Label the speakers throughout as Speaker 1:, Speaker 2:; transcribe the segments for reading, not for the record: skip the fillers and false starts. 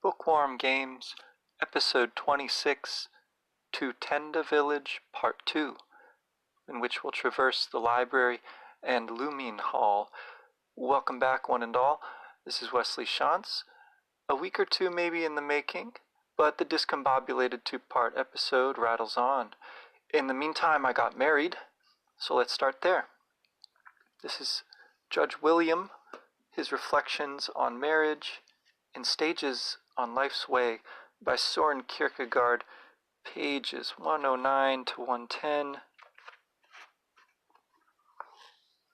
Speaker 1: Bookwarm Games, Episode 26, to Tenda Village, Part 2, in which we'll traverse the library and Lumine Hall. Welcome back, one and all. This is Wesley Shantz. A week or two maybe in the making, but the discombobulated two-part episode rattles on. In the meantime, I got married, so let's start there. This is Judge William, his reflections on marriage in Stages on Life's Way by Soren Kierkegaard, pages 109 to 110.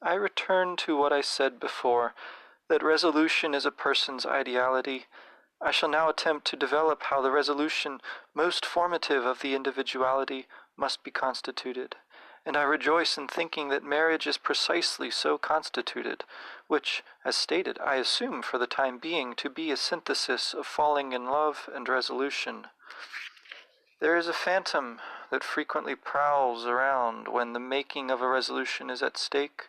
Speaker 1: I return to what I said before, that resolution is a person's ideality. I shall now attempt to develop how the resolution most formative of the individuality must be constituted, and I rejoice in thinking that marriage is precisely so constituted, which, as stated, I assume for the time being to be a synthesis of falling in love and resolution. There is a phantom that frequently prowls around when the making of a resolution is at stake.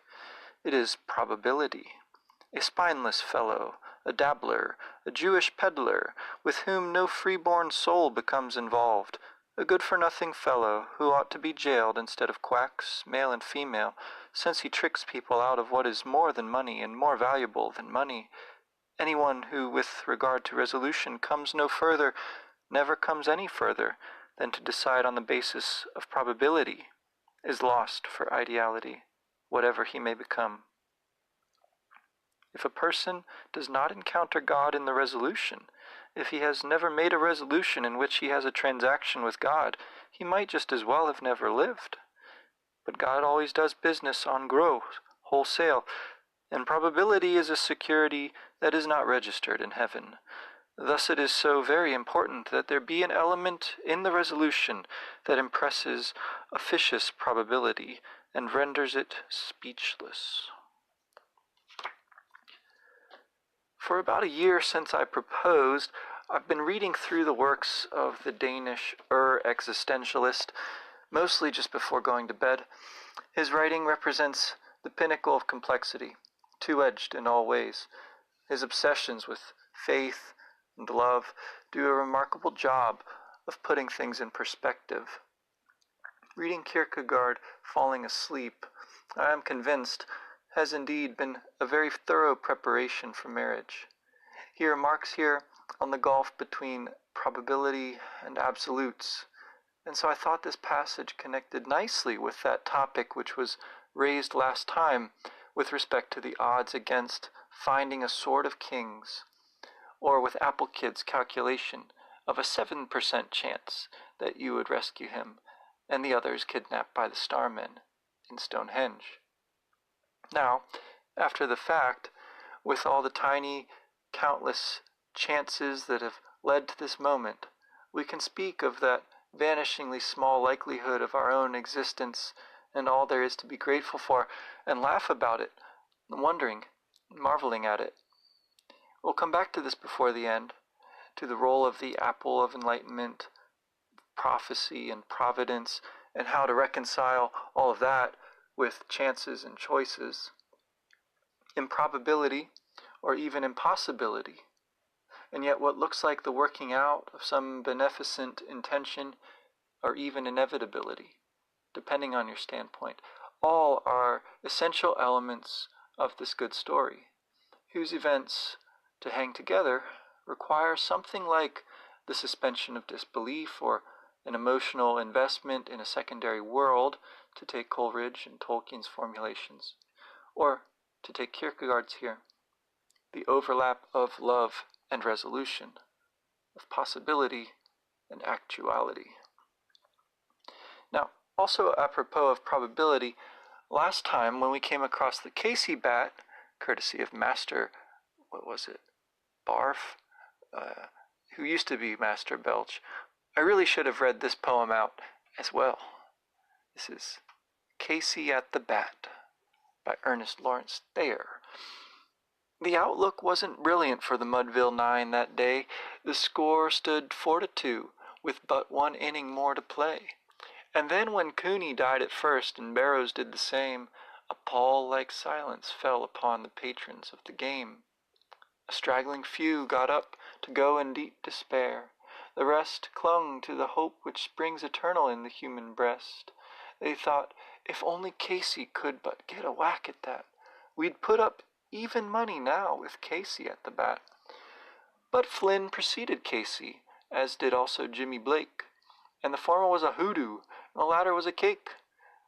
Speaker 1: It is probability. A spineless fellow, a dabbler, a Jewish peddler, with whom no free-born soul becomes involved, a good-for-nothing fellow who ought to be jailed instead of quacks, male and female, since he tricks people out of what is more than money and more valuable than money. Anyone who, with regard to resolution, comes no further, never comes any further, than to decide on the basis of probability, is lost for ideality, whatever he may become. If a person does not encounter God in the resolution, if he has never made a resolution in which he has a transaction with God, he might just as well have never lived. But God always does business en gros, wholesale, and probability is a security that is not registered in heaven. Thus it is so very important that there be an element in the resolution that impresses officious probability and renders it speechless. For about a year since I proposed, I've been reading through the works of the Danish existentialist, mostly just before going to bed. His writing represents the pinnacle of complexity, two-edged in all ways. His obsessions with faith and love do a remarkable job of putting things in perspective. Reading Kierkegaard falling asleep, I am convinced, has indeed been a very thorough preparation for marriage. He remarks here on the gulf between probability and absolutes, and so I thought this passage connected nicely with that topic which was raised last time with respect to the odds against finding a sword of kings, or with Apple Kid's calculation of a 7% chance that you would rescue him, and the others kidnapped by the Starmen in Stonehenge. Now, after the fact, with all the tiny, countless chances that have led to this moment, we can speak of that vanishingly small likelihood of our own existence and all there is to be grateful for, and laugh about it, wondering, marveling at it. We'll come back to this before the end, to the role of the apple of enlightenment, prophecy and providence, and how to reconcile all of that with chances and choices, improbability, or even impossibility, and yet what looks like the working out of some beneficent intention or even inevitability, depending on your standpoint, all are essential elements of this good story, whose events, to hang together, require something like the suspension of disbelief or an emotional investment in a secondary world, to take Coleridge and Tolkien's formulations, or, to take Kierkegaard's here, the overlap of love and resolution, of possibility and actuality. Now, also apropos of probability, last time when we came across the Casey bat, courtesy of Master, Barf, who used to be Master Belch, I really should have read this poem out as well. This is Casey at the Bat by Ernest Lawrence Thayer. The outlook wasn't brilliant for the Mudville Nine that day. The score stood 4-2, with but one inning more to play. And then when Cooney died at first and Barrows did the same, a pall-like silence fell upon the patrons of the game. A straggling few got up to go in deep despair. The rest clung to the hope which springs eternal in the human breast. They thought, if only Casey could but get a whack at that, we'd put up even money now with Casey at the bat. But Flynn preceded Casey, as did also Jimmy Blake, and the former was a hoodoo, and the latter was a cake.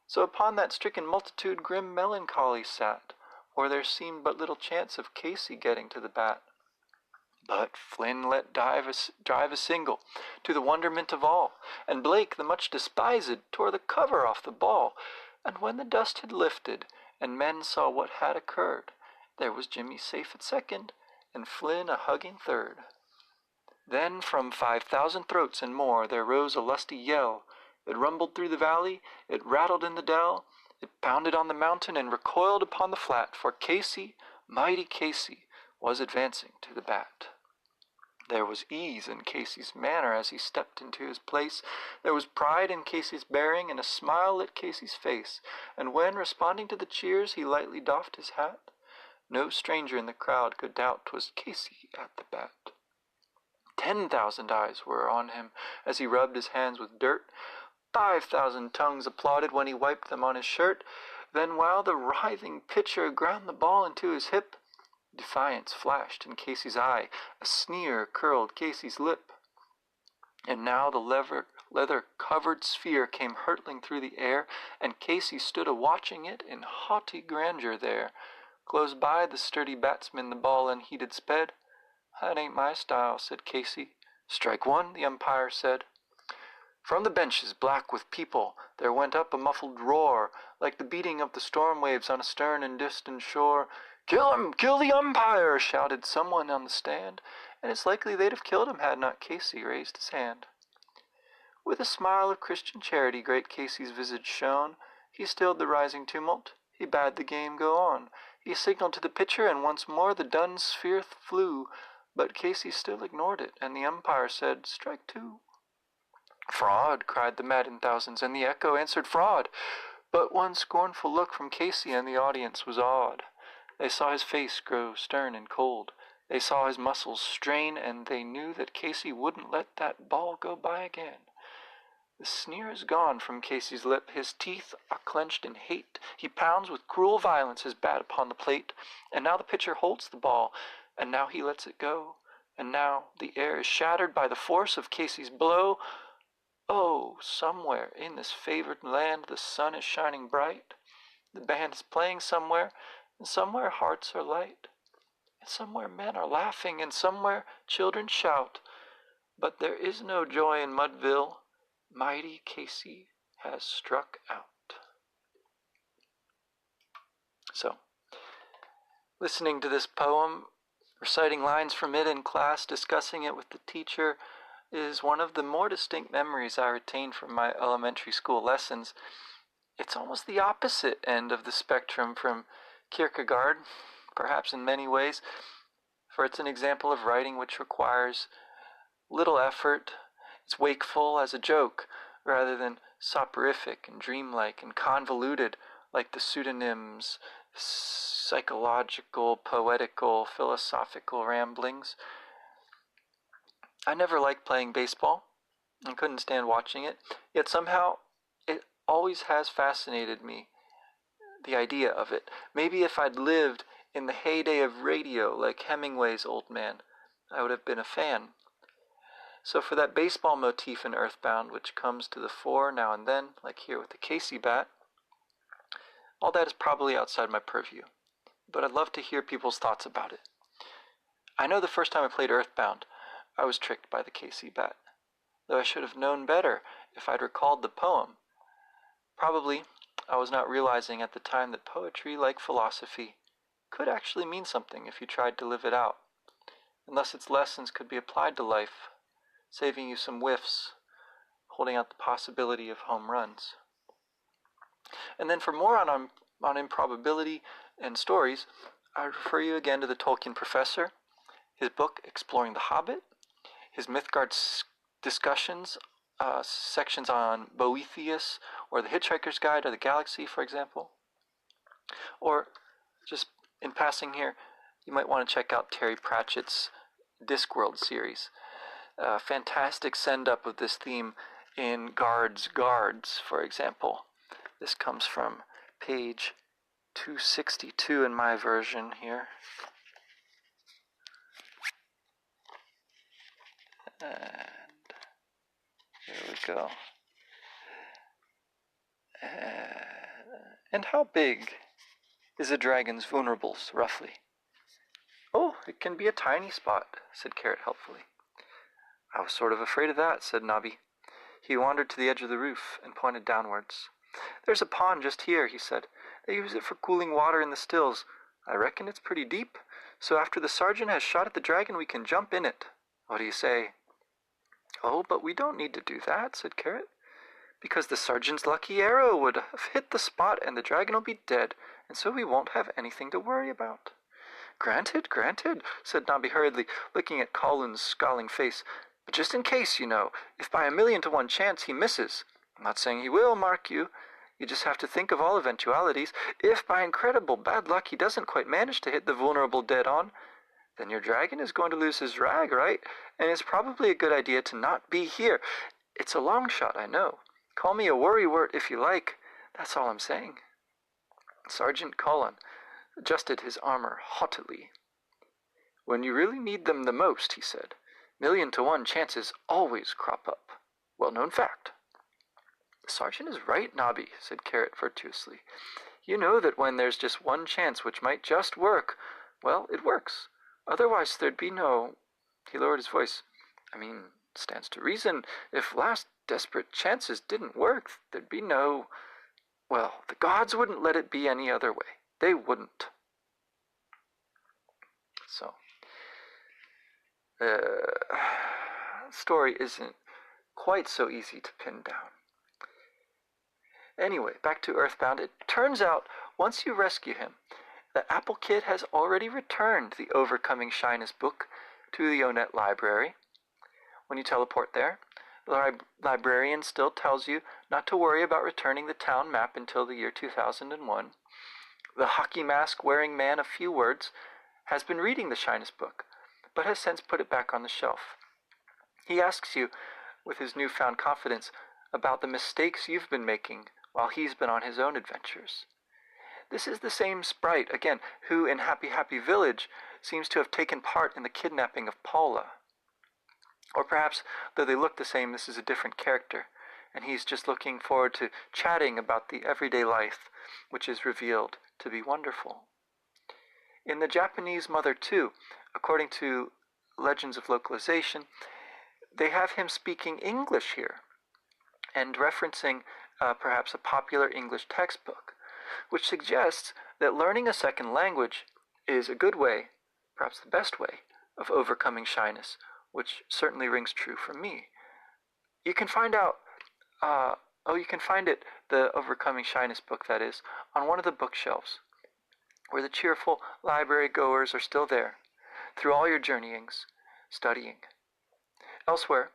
Speaker 1: So upon that stricken multitude grim melancholy sat, for there seemed but little chance of Casey getting to the bat. But Flynn let drive a single, to the wonderment of all, and Blake, the much despised, tore the cover off the ball. And when the dust had lifted, and men saw what had occurred, there was Jimmy safe at second, and Flynn a hugging third. Then from 5,000 throats and more there rose a lusty yell. It rumbled through the valley, it rattled in the dell, it pounded on the mountain and recoiled upon the flat, for Casey, mighty Casey, was advancing to the bat. There was ease in Casey's manner as he stepped into his place. There was pride in Casey's bearing, and a smile lit Casey's face. And when, responding to the cheers, he lightly doffed his hat, no stranger in the crowd could doubt 'twas Casey at the bat. 10,000 eyes were on him as he rubbed his hands with dirt. 5,000 tongues applauded when he wiped them on his shirt. Then while the writhing pitcher ground the ball into his hip, defiance flashed in Casey's eye, a sneer curled Casey's lip. And now the leather-covered sphere came hurtling through the air, and Casey stood a-watching it in haughty grandeur there. Close by the sturdy batsman the ball unheeded sped. "That ain't my style," said Casey. "Strike one," the umpire said. From the benches, black with people, there went up a muffled roar, like the beating of the storm waves on a stern and distant shore. "Kill him! Kill the umpire!" shouted someone on the stand, and it's likely they'd have killed him had not Casey raised his hand. With a smile of Christian charity great Casey's visage shone. He stilled the rising tumult, he bade the game go on. He signaled to the pitcher, and once more the dun sphere flew, but Casey still ignored it, and the umpire said, "Strike two." "Fraud!" cried the maddened thousands, and the echo answered, "Fraud!" But one scornful look from Casey and the audience was awed. They saw his face grow stern and cold. They saw his muscles strain, and they knew that Casey wouldn't let that ball go by again. The sneer is gone from Casey's lip. His teeth are clenched in hate. He pounds with cruel violence his bat upon the plate. And now the pitcher holds the ball, and now he lets it go. And now the air is shattered by the force of Casey's blow. Oh, somewhere in this favored land the sun is shining bright. The band is playing somewhere, and somewhere hearts are light. And somewhere men are laughing, and somewhere children shout. But there is no joy in Mudville. Mighty Casey has struck out. So, listening to this poem, reciting lines from it in class, discussing it with the teacher, is one of the more distinct memories I retain from my elementary school lessons. It's almost the opposite end of the spectrum from Kierkegaard, perhaps in many ways, for it's an example of writing which requires little effort. It's wakeful as a joke, rather than soporific and dreamlike and convoluted like the pseudonyms, psychological, poetical, philosophical ramblings. I never liked playing baseball. I couldn't stand watching it, yet somehow it always has fascinated me, the idea of it. Maybe if I'd lived in the heyday of radio like Hemingway's Old Man, I would have been a fan. So for that baseball motif in Earthbound, which comes to the fore now and then, like here with the Casey bat, all that is probably outside my purview, but I'd love to hear people's thoughts about it. I know the first time I played Earthbound, I was tricked by the Casey bat, though I should have known better if I'd recalled the poem. Probably I was not realizing at the time that poetry, like philosophy, could actually mean something if you tried to live it out, and thus its lessons could be applied to life, saving you some whiffs, holding out the possibility of home runs. And then for more on improbability and stories, I refer you again to the Tolkien Professor, his book Exploring the Hobbit, his Mythgard discussions, sections on Boethius, or the Hitchhiker's Guide to the Galaxy, for example. Or, just in passing here, you might want to check out Terry Pratchett's Discworld series. Fantastic send-up of this theme in Guards, for example. This comes from page 262 in my version here. And here we go. And how big is a dragon's vulnerables, roughly? Oh, it can be a tiny spot, said Carrot helpfully. I was sort of afraid of that, said Nobby. He wandered to the edge of the roof and pointed downwards. There's a pond just here, he said. They use it for cooling water in the stills. I reckon it's pretty deep, so after the sergeant has shot at the dragon, we can jump in it. What do you say? Oh, but we don't need to do that, said Carrot, because the sergeant's lucky arrow would have hit the spot and the dragon will be dead, and so we won't have anything to worry about. Granted, said Nobby hurriedly, looking at Collin's scowling face. But just in case, you know, if by 1,000,000 to 1 chance he misses. I'm not saying he will, mark you. You just have to think of all eventualities. If by incredible bad luck he doesn't quite manage to hit the vulnerable dead on, then your dragon is going to lose his rag, right? And it's probably a good idea to not be here. It's a long shot, I know. Call me a worrywart if you like. That's all I'm saying. Sergeant Collin adjusted his armor haughtily. When you really need them the most, he said, 1,000,000 to 1 chances always crop up. Well-known fact. The sergeant is right, Nobby, said Carrot virtuously. You know that when there's just 1 chance which might just work, well, it works. Otherwise there'd be no... He lowered his voice. I mean, stands to reason, if last desperate chances didn't work, there'd be no... Well, the gods wouldn't let it be any other way. They wouldn't. So, the story isn't quite so easy to pin down. Anyway, back to Earthbound. It turns out, once you rescue him, the Apple Kid has already returned the Overcoming Shyness book to the Onet library. When you teleport there, the librarian still tells you not to worry about returning the town map until the year 2001. The hockey mask-wearing man of few words has been reading the Shyness book, but has since put it back on the shelf. He asks you, with his newfound confidence, about the mistakes you've been making while he's been on his own adventures. This is the same sprite, again, who in Happy Happy Village seems to have taken part in the kidnapping of Paula. Or perhaps, though they look the same, this is a different character, and he's just looking forward to chatting about the everyday life, which is revealed to be wonderful. In the Japanese Mother 2, according to Legends of Localization, they have him speaking English here, and referencing perhaps a popular English textbook, which suggests that learning a second language is a good way, perhaps the best way, of overcoming shyness, which certainly rings true for me. You can find out, you can find it, the Overcoming Shyness book, that is, on one of the bookshelves, where the cheerful library goers are still there, through all your journeyings, studying. Elsewhere,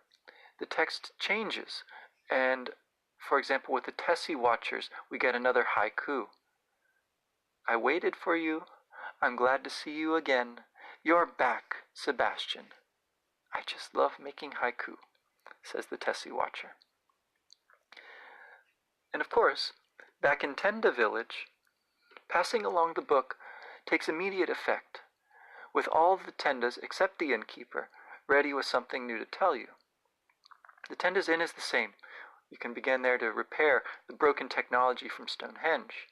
Speaker 1: the text changes, and, for example, with the Tessie Watchers, we get another haiku. I waited for you. I'm glad to see you again. You're back, Sebastian. I just love making haiku, says the Tessie Watcher. And of course, back in Tenda village, passing along the book takes immediate effect, with all the Tendas except the innkeeper ready with something new to tell you. The Tenda's Inn is the same. You can begin there to repair the broken technology from Stonehenge,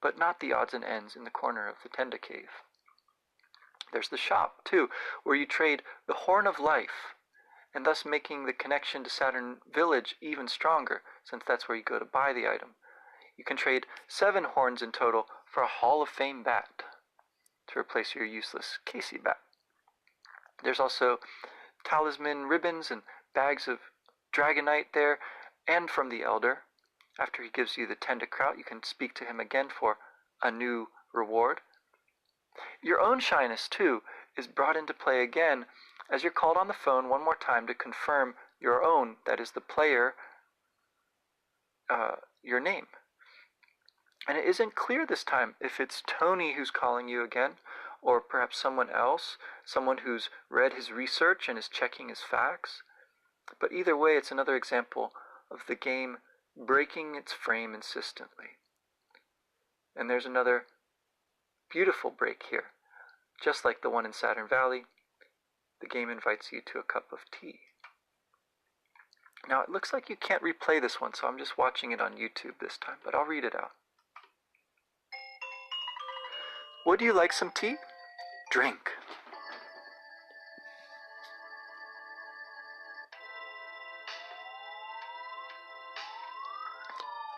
Speaker 1: but not the odds and ends in the corner of the Tenda cave. There's the shop, too, where you trade the Horn of Life, and thus making the connection to Saturn Village even stronger, since that's where you go to buy the item. You can trade 7 horns in total for a Hall of Fame bat to replace your useless Casey bat. There's also talisman ribbons and bags of Dragonite there, and from the Elder. After he gives you the Tenda Kraut, you can speak to him again for a new reward. Your own shyness, too, is brought into play again as you're called on the phone one more time to confirm your own, that is the player, your name. And it isn't clear this time if it's Tony who's calling you again, or perhaps someone else, someone who's read his research and is checking his facts. But either way, it's another example of the game breaking its frame insistently. And there's another beautiful break here. Just like the one in Saturn Valley, the game invites you to a cup of tea. Now, it looks like you can't replay this one, so I'm just watching it on YouTube this time, but I'll read it out. Would you like some tea? Drink.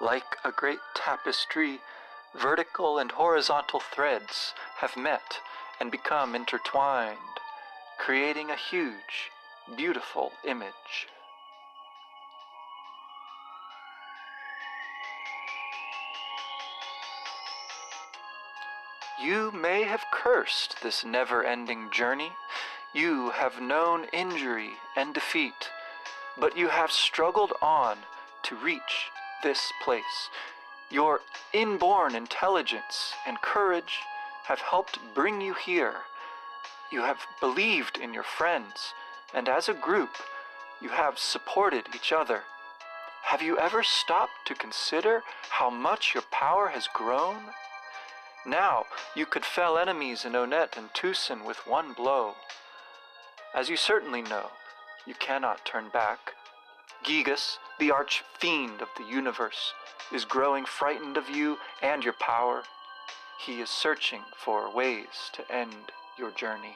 Speaker 1: Like a great tapestry, vertical and horizontal threads have met and become intertwined, creating a huge, beautiful image. You may have cursed this never-ending journey. You have known injury and defeat, but you have struggled on to reach this place. Your inborn intelligence and courage have helped bring you here. You have believed in your friends, and as a group, you have supported each other. Have you ever stopped to consider how much your power has grown? Now you could fell enemies in Onett and Tucson with one blow. As you certainly know, you cannot turn back. Gigas, the arch-fiend of the universe, is growing frightened of you and your power. He is searching for ways to end your journey.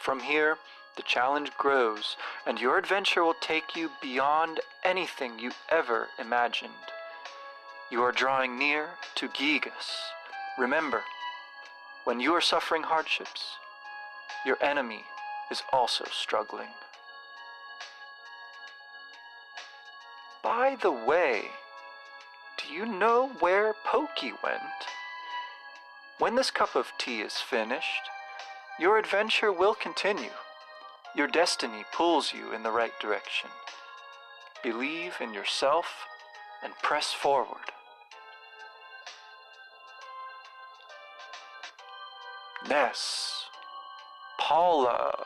Speaker 1: From here, the challenge grows, and your adventure will take you beyond anything you ever imagined. You are drawing near to Gigas. Remember, when you are suffering hardships, your enemy is also struggling. By the way, do you know where Pokey went? When this cup of tea is finished, your adventure will continue. Your destiny pulls you in the right direction. Believe in yourself and press forward. Ness, Paula,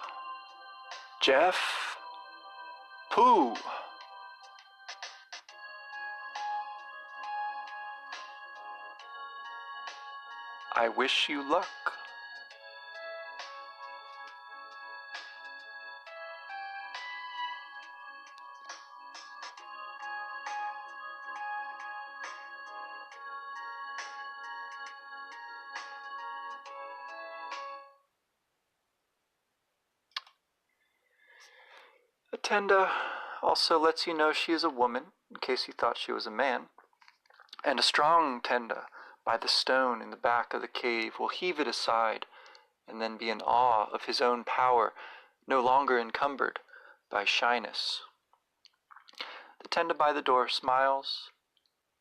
Speaker 1: Jeff, Pooh. I wish you luck. Tenda also lets you know she is a woman, in case you thought she was a man. And a strong Tenda by the stone in the back of the cave will heave it aside and then be in awe of his own power, no longer encumbered by shyness. The Tenda by the door smiles.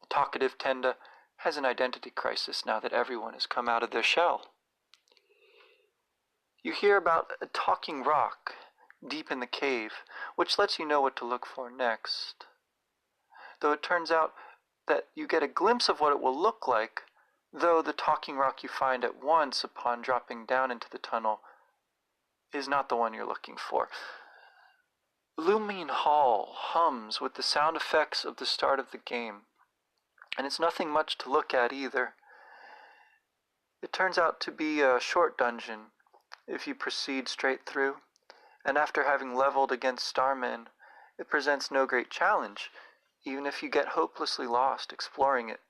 Speaker 1: The talkative Tenda has an identity crisis now that everyone has come out of their shell. You hear about a talking rock deep in the cave, which lets you know what to look for next. Though it turns out that you get a glimpse of what it will look like, though the talking rock you find at once upon dropping down into the tunnel is not the one you're looking for. Lumine Hall hums with the sound effects of the start of the game, and it's nothing much to look at either. It turns out to be a short dungeon if you proceed straight through, and after having leveled against Starmen, it presents no great challenge, even if you get hopelessly lost exploring it.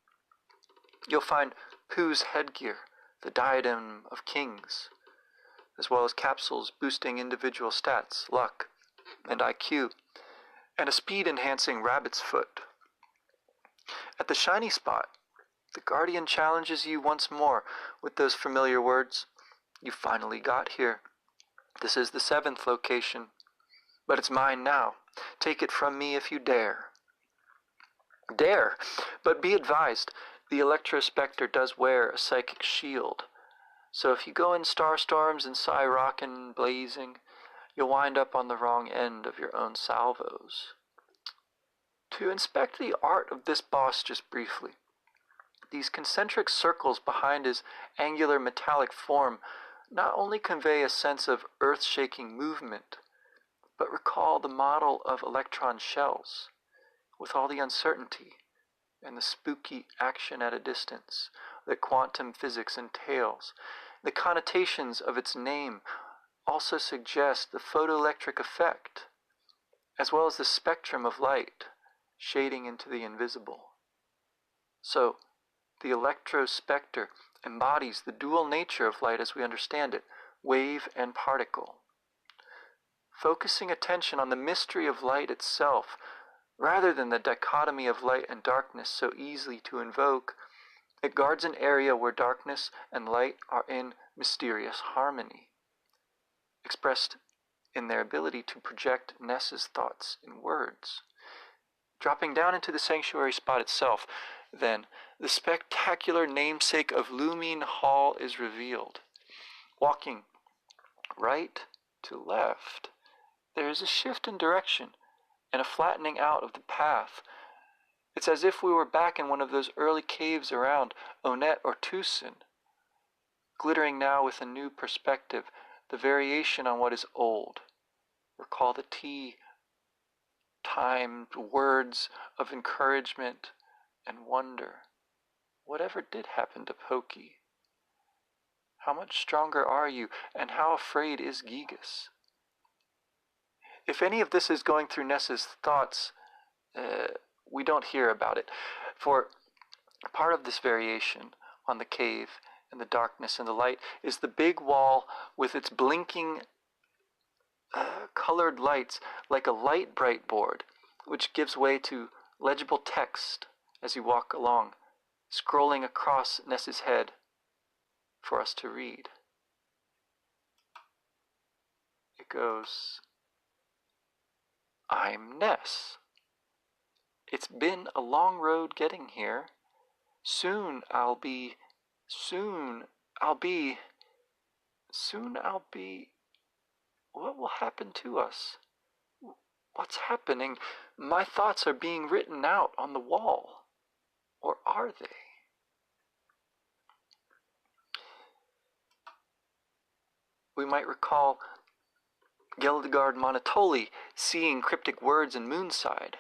Speaker 1: You'll find Pooh's headgear, the diadem of kings, as well as capsules boosting individual stats, luck, and IQ, and a speed-enhancing rabbit's foot. At the shiny spot, the Guardian challenges you once more with those familiar words. You finally got here. This is the 7th location, but it's mine now. Take it from me if you dare. Dare, but be advised, the Electrospectre does wear a psychic shield, so if you go in Starstorms and Psyrockin' blazing, you'll wind up on the wrong end of your own salvos. To inspect the art of this boss just briefly, These concentric circles behind his angular metallic form not only convey a sense of earth-shaking movement, but recall the model of electron shells, with all the uncertainty and the spooky action at a distance that quantum physics entails. The connotations of its name also suggest the photoelectric effect, as well as the spectrum of light shading into the invisible. So, the electrospectre embodies the dual nature of light as we understand it, wave and particle. Focusing attention on the mystery of light itself, rather than the dichotomy of light and darkness so easily to invoke, it guards an area where darkness and light are in mysterious harmony, expressed in their ability to project Ness's thoughts in words. Dropping down into the sanctuary spot itself, then, the spectacular namesake of Lumine Hall is revealed. Walking right to left, there is a shift in direction and a flattening out of the path. It's as if we were back in one of those early caves around Onet or Tucson, glittering now with a new perspective, the variation on what is old. Recall the timed words of encouragement and wonder. Whatever did happen to Pokey? How much stronger are you, and how afraid is Gigas? If any of this is going through Ness's thoughts, we don't hear about it, for part of this variation on the cave and the darkness and the light is the big wall with its blinking colored lights like a light bright board, which gives way to legible text as you walk along, scrolling across Ness's head for us to read. It goes, I'm Ness. It's been a long road getting here. Soon I'll be. What will happen to us? What's happening? My thoughts are being written out on the wall. Or are they? We might recall Geldegard Monotoli seeing cryptic words in Moonside,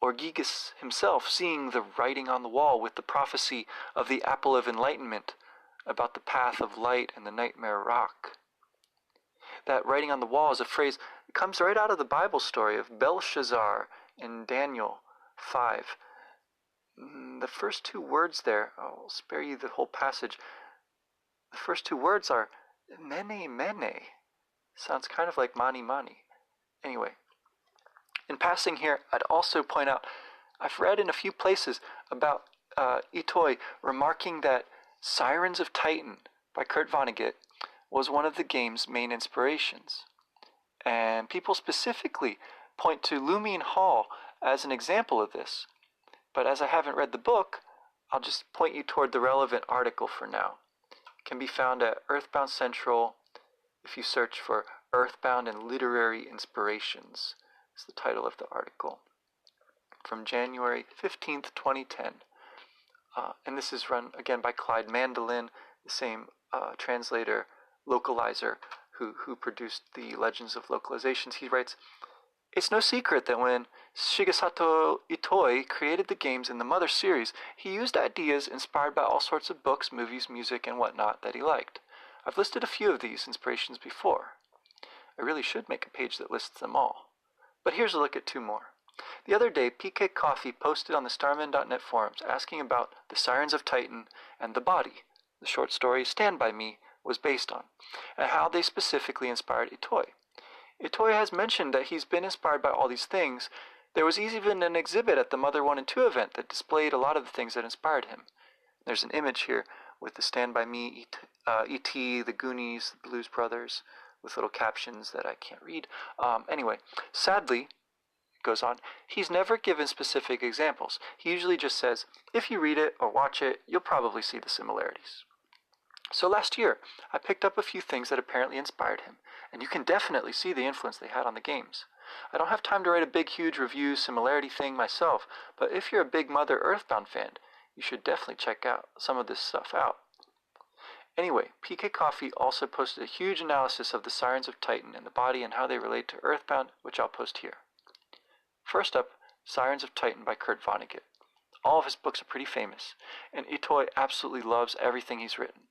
Speaker 1: or Gigas himself seeing the writing on the wall with the prophecy of the Apple of Enlightenment about the path of light and the Nightmare Rock. That writing on the wall is a phrase that comes right out of the Bible story of Belshazzar in Daniel 5. The first two words there, I'll spare you the whole passage. The first two words are Mene Mene. Sounds kind of like Mani Mani. Anyway, in passing here, I'd also point out, I've read in a few places about Itoi remarking that Sirens of Titan by Kurt Vonnegut was one of the game's main inspirations. And people specifically point to Lumine Hall as an example of this. But as I haven't read the book, I'll just point you toward the relevant article for now. It can be found at Earthbound Central if you search for Earthbound and Literary Inspirations. Is the title of the article from January 15th, 2010. And this is run again by Clyde Mandolin, the same translator, localizer who produced the Legends of Localizations. He writes, it's no secret that when Shigesato Itoi created the games in the Mother series, he used ideas inspired by all sorts of books, movies, music, and whatnot that he liked. I've listed a few of these inspirations before. I really should make a page that lists them all. But here's a look at two more. The other day, PK Coffee posted on the Starman.net forums asking about the Sirens of Titan and The Body, the short story Stand By Me was based on, and how they specifically inspired Itoi. Itoi has mentioned that he's been inspired by all these things. There was even an exhibit at the Mother 1 and 2 event that displayed a lot of the things that inspired him. There's an image here with the Stand By Me, E.T., the Goonies, the Blues Brothers, with little captions that I can't read. Anyway, sadly, it goes on, he's never given specific examples. He usually just says, if you read it or watch it, you'll probably see the similarities. So last year, I picked up a few things that apparently inspired him, and you can definitely see the influence they had on the games. I don't have time to write a big, huge review similarity thing myself, but if you're a big Mother Earthbound fan, You should definitely check out some of this stuff out. Anyway, PK Coffee also posted a huge analysis of the Sirens of Titan and the body and how they relate to Earthbound, which I'll post here. First up, Sirens of Titan by Kurt Vonnegut. All of his books are pretty famous, and Itoy absolutely loves everything he's written.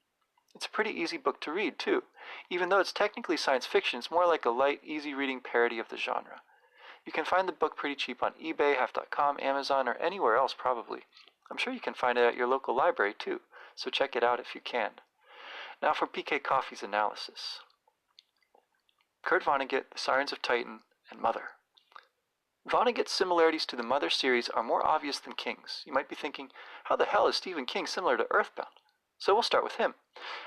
Speaker 1: It's a pretty easy book to read, too. Even though it's technically science fiction, it's more like a light, easy-reading parody of the genre. You can find the book pretty cheap on eBay, Half.com, Amazon, or anywhere else probably. I'm sure you can find it at your local library, too, so check it out if you can. Now for PK Coffee's analysis. Kurt Vonnegut, The Sirens of Titan, and Mother. Vonnegut's similarities to the Mother series are more obvious than King's. You might be thinking, how the hell is Stephen King similar to Earthbound? So we'll start with him.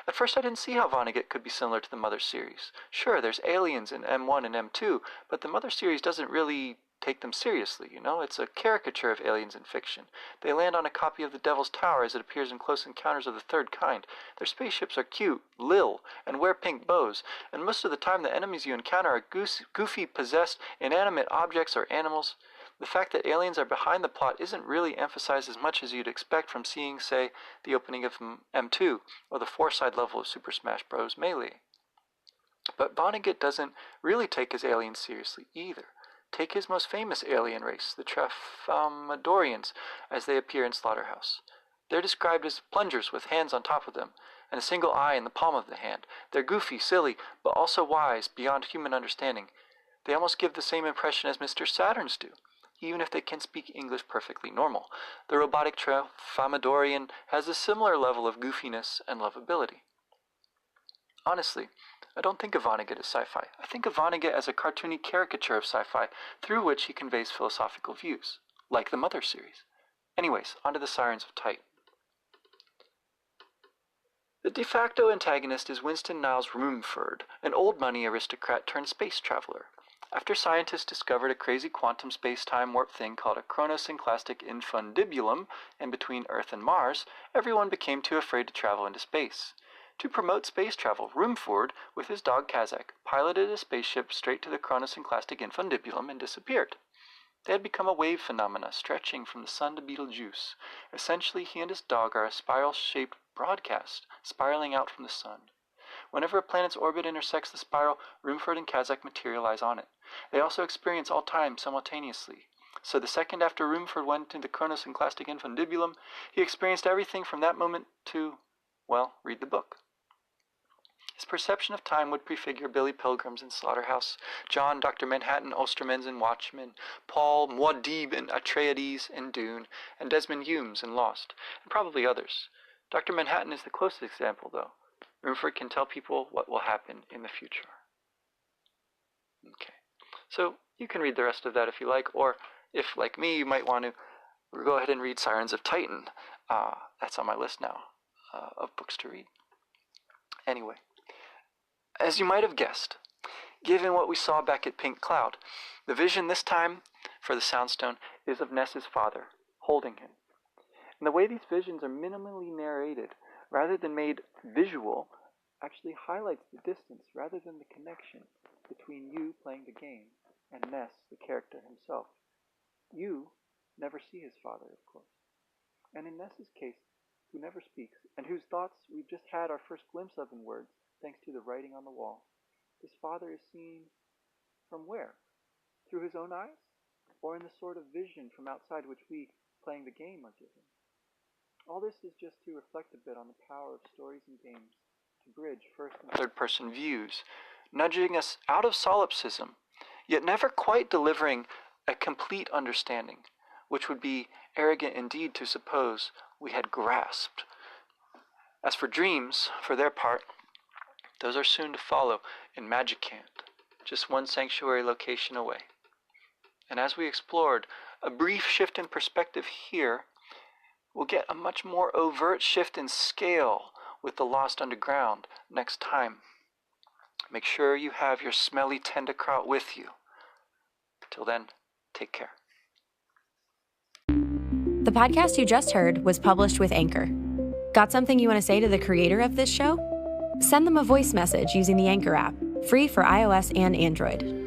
Speaker 1: At first I didn't see how Vonnegut could be similar to the Mother series. Sure, there's aliens in M1 and M2, but the Mother series doesn't really take them seriously, you know? It's a caricature of aliens in fiction. They land on a copy of the Devil's Tower as it appears in Close Encounters of the Third Kind. Their spaceships are cute, lil, and wear pink bows, and most of the time the enemies you encounter are goofy, possessed, inanimate objects or animals. The fact that aliens are behind the plot isn't really emphasized as much as you'd expect from seeing, say, the opening of M2, or the 4-side level of Super Smash Bros. Melee. But Vonnegut doesn't really take his aliens seriously either. Take his most famous alien race, the Tralfamadorians, as they appear in Slaughterhouse. They're described as plungers with hands on top of them, and a single eye in the palm of the hand. They're goofy, silly, but also wise, beyond human understanding. They almost give the same impression as Mr. Saturns do, even if they can speak English perfectly normal. The robotic Tralfamadorian has a similar level of goofiness and lovability. Honestly, I don't think of Vonnegut as sci-fi. I think of Vonnegut as a cartoony caricature of sci-fi through which he conveys philosophical views, like the Mother series. Anyways, onto the Sirens of Titan. The de facto antagonist is Winston Niles Rumford, an old money aristocrat turned space traveler. After scientists discovered a crazy quantum space-time warp thing called a chronosynclastic infundibulum in between Earth and Mars, everyone became too afraid to travel into space. To promote space travel, Rumford, with his dog Kazak, piloted a spaceship straight to the chronosynclastic infundibulum and disappeared. They had become a wave phenomena stretching from the sun to Betelgeuse. Essentially, he and his dog are a spiral-shaped broadcast, spiraling out from the sun. Whenever a planet's orbit intersects the spiral, Rumford and Kazak materialize on it. They also experience all time simultaneously. So the second after Rumford went into the chronosynclastic infundibulum, he experienced everything from that moment to, well, read the book. His perception of time would prefigure Billy Pilgrim's in Slaughterhouse, John, Dr. Manhattan, Osterman's in Watchmen, Paul Muad'Dib in Atreides in Dune, and Desmond Humes in Lost, and probably others. Dr. Manhattan is the closest example, though. Rumford can tell people what will happen in the future. Okay, so you can read the rest of that if you like, or if, like me, you might want to go ahead and read Sirens of Titan. That's on my list now of books to read. Anyway, as you might have guessed, given what we saw back at Pink Cloud, the vision this time for the Soundstone is of Ness's father, holding him. And the way these visions are minimally narrated, rather than made visual, actually highlights the distance rather than the connection between you playing the game and Ness, the character himself. You never see his father, of course. And in Ness's case, who never speaks, and whose thoughts we've just had our first glimpse of in words, thanks to the writing on the wall, his father is seen from where? Through his own eyes? Or in the sort of vision from outside which we, playing the game, are given? All this is just to reflect a bit on the power of stories and games to bridge first and third-person views, nudging us out of solipsism, yet never quite delivering a complete understanding, which would be arrogant indeed to suppose we had grasped. As for dreams, for their part, those are soon to follow in Magicant, just one sanctuary location away. And as we explored, a brief shift in perspective here, we'll get a much more overt shift in scale with the Lost Underground next time. Make sure you have your smelly Tenda kraut with you. Till then, take care.
Speaker 2: The podcast you just heard was published with Anchor. Got something you want to say to the creator of this show? Send them a voice message using the Anchor app, free for iOS and Android.